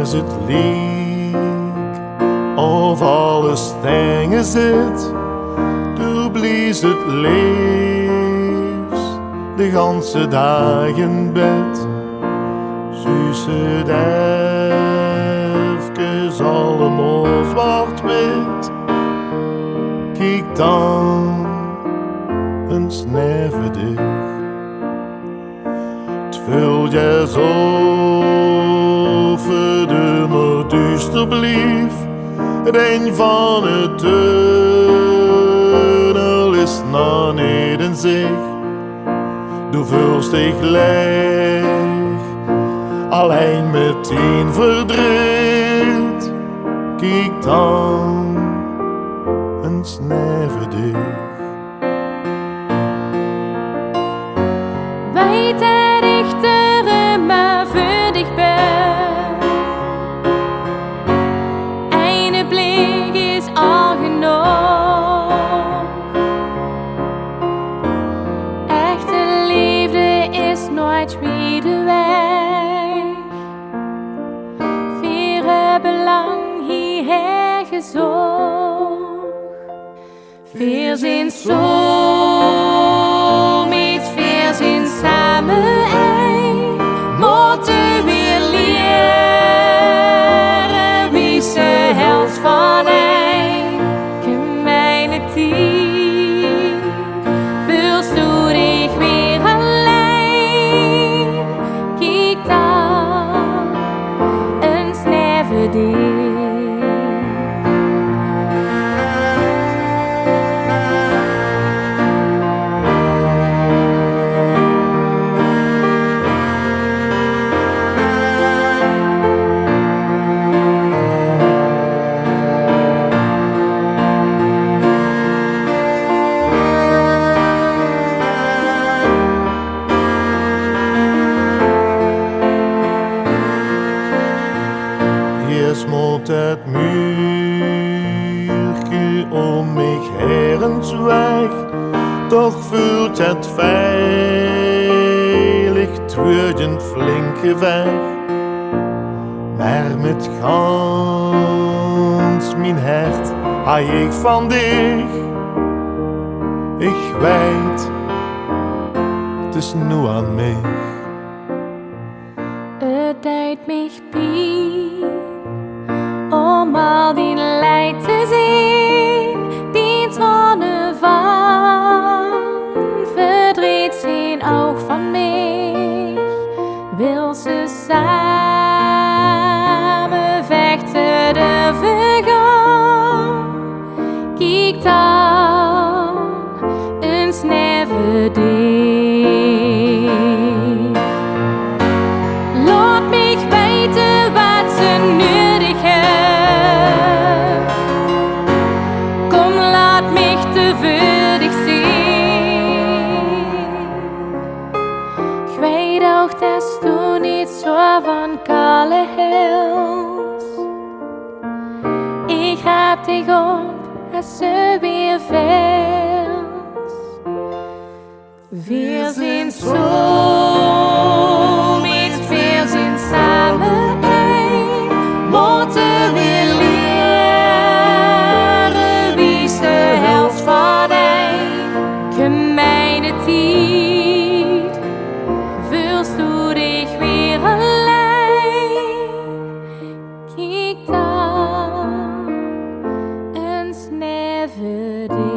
is het liek, of alles taengezit. Du blies het leefs, de ganse dag in bed. Zuus het efkes, allemaol zwart-wit. Kiek dan eens naeve dich. T-Veultj esof het ummer duuster blief. Een vanne is nanneet en zich. Du veuls dich leeg, allein met dien verdriet. Kiek dan eens naeve dich. Weet der dichter maar voor dich ben. Eine blik is al genoeg. Echte liefde is nooit wie de weg. Vier belang hierher gezocht. Vier zijn zo met vier zijn samen een. Moeten weer leren wie ze helft van een. Gemeine dich, veuls du dich weer allein. Kiek dan eens naeve dich. Smolt het muurtje om mich heren zwijg, toch voelt het veilig, t-wuuerdj flinke weg. Maar met gans mijn hart hou ik van dich. Ik weet, het is nu aan mij. Het deed mich pijn om al die leid te zien, die tranen van verdriet zien ook van mij. Wil ze samen vechten de vergaan, kiek dan eens naeve dich. Laat mich weten wat ze nodig heeft. Kom, laat mich te würdig zien. Ik weet ook dat du niet zo van kalle hils. Ik heb dich op als ze weer veuls. Wir sind so met vier zijn samen een. Moeten we leren wie ze helft van een. Gemeine dich, veuls du dich weer allein. Kiek dan eens naeve dich.